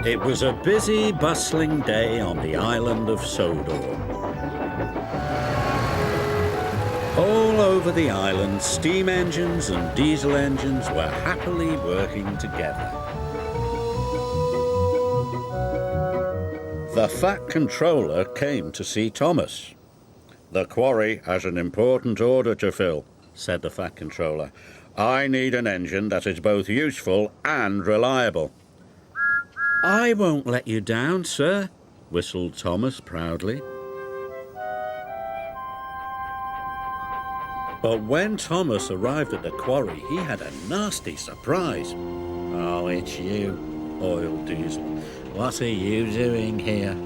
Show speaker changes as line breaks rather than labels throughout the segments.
It was a busy, bustling day on the island of Sodor. All over the island, steam engines and diesel engines were happily working together. The Fat Controller came to see Thomas. "The quarry has an important order to fill," said the Fat Controller. "I need an engine that is both useful and reliable." "I won't let you down, sir," whistled Thomas proudly. But when Thomas arrived at the quarry, he had a nasty surprise. "Oh, it's you," oiled Diesel. "What are you doing here?"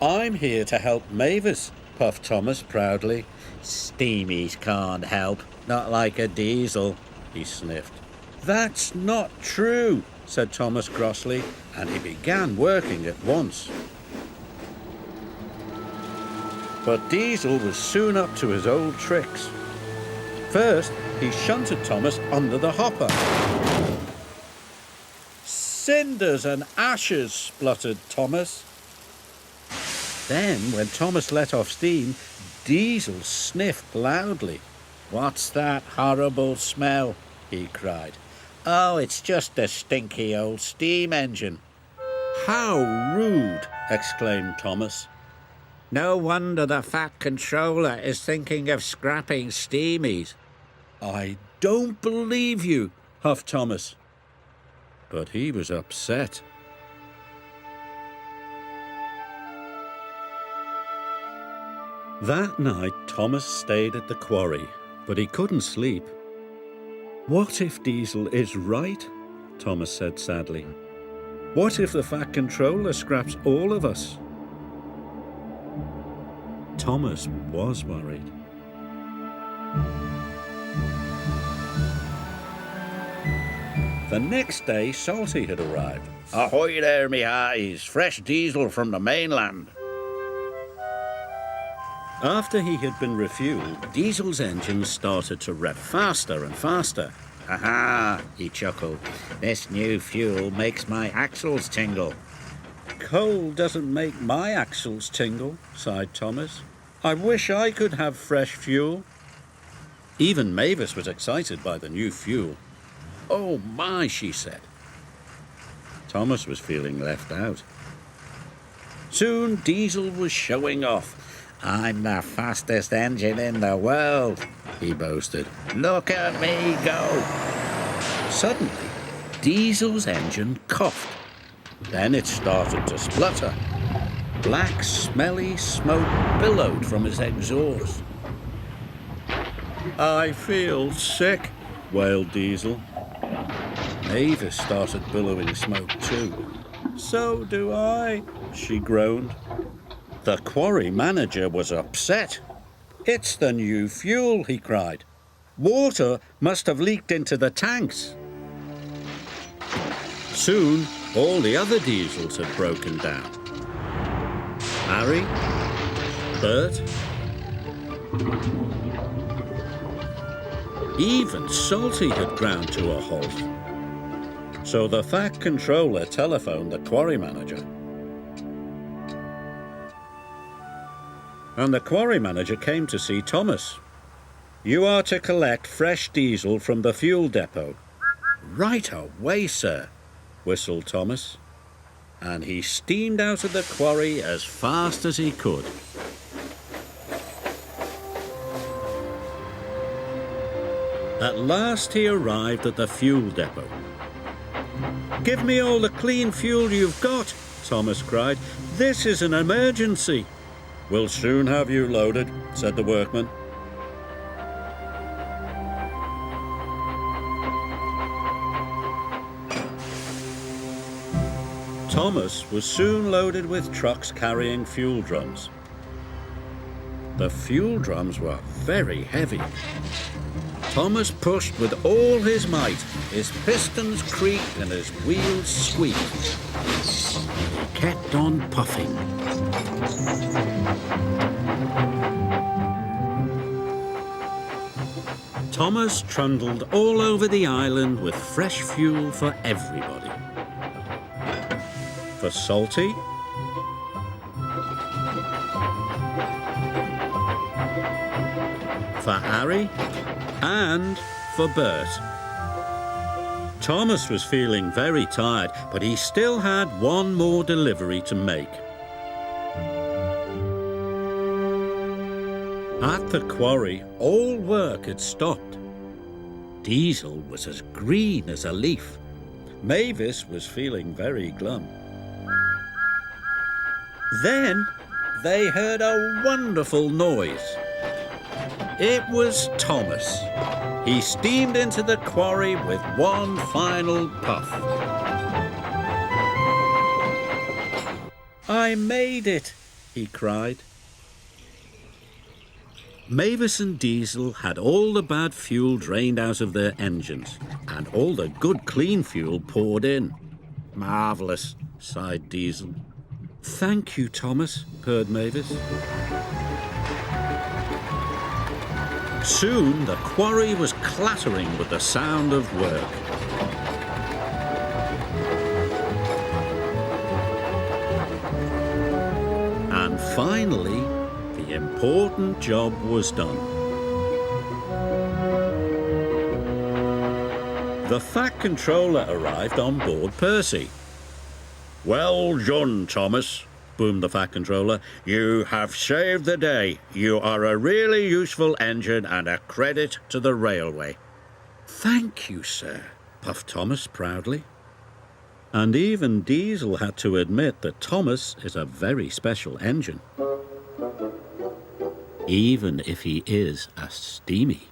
"I'm here to help Mavis," puffed Thomas proudly. "Steamies can't help, not like a Diesel," he sniffed. "That's not true," said Thomas crossly, and he began working at once. But Diesel was soon up to his old tricks. First, he shunted Thomas under the hopper. "Cinders and ashes," spluttered Thomas. Then, when Thomas let off steam, Diesel sniffed loudly. "What's that horrible smell?" he cried. "Oh, it's just a stinky old steam engine." "How rude!" exclaimed Thomas. "No wonder the Fat Controller is thinking of scrapping steamies." "I don't believe you," huffed Thomas. But he was upset. That night, Thomas stayed at the quarry, but he couldn't sleep. "What if Diesel is right?" Thomas said sadly. "What if the Fat Controller scraps all of us?" Thomas was worried. The next day, Salty had arrived. "Ahoy there, me hearties! Fresh diesel from the mainland." After he had been refueled, Diesel's engine started to rev faster and faster. "Aha!" he chuckled. "This new fuel makes my axles tingle." "Coal doesn't make my axles tingle," sighed Thomas. "I wish I could have fresh fuel." Even Mavis was excited by the new fuel. "Oh my," she said. Thomas was feeling left out. Soon Diesel was showing off. "I'm the fastest engine in the world," he boasted. "Look at me go." Suddenly, Diesel's engine coughed. Then it started to splutter. Black, smelly smoke billowed from his exhaust. "I feel sick," wailed Diesel. Mavis started billowing smoke too. "So do I," she groaned. The quarry manager was upset. "It's the new fuel," he cried. "Water must have leaked into the tanks." Soon, all the other diesels had broken down. Harry, Bert, even Salty had ground to a halt. So the Fat Controller telephoned the quarry manager. And the quarry manager came to see Thomas. "You are to collect fresh diesel from the fuel depot." "Right away, sir," whistled Thomas. And he steamed out of the quarry as fast as he could. At last he arrived at the fuel depot. "Give me all the clean fuel you've got," Thomas cried. "This is an emergency." "We'll soon have you loaded," said the workman. Thomas was soon loaded with trucks carrying fuel drums. The fuel drums were very heavy. Thomas pushed with all his might. His pistons creaked and his wheels squeaked. He kept on puffing. Thomas trundled all over the island with fresh fuel for everybody. For Salty, for Harry, and for Bert. Thomas was feeling very tired, but he still had one more delivery to make. At the quarry, all work had stopped. Diesel was as green as a leaf. Mavis was feeling very glum. Then they heard a wonderful noise. It was Thomas. He steamed into the quarry with one final puff. "I made it," he cried. Mavis and Diesel had all the bad fuel drained out of their engines and all the good clean fuel poured in. "Marvellous," sighed Diesel. "Thank you, Thomas," purred Mavis. Soon the quarry was clattering with the sound of work. And finally, the important job was done. The Fat Controller arrived on board Percy. "Well done, Thomas," boomed the Fat Controller. "You have saved the day. You are a really useful engine and a credit to the railway." "Thank you, sir," puffed Thomas proudly. And even Diesel had to admit that Thomas is a very special engine, even if he is a steamy.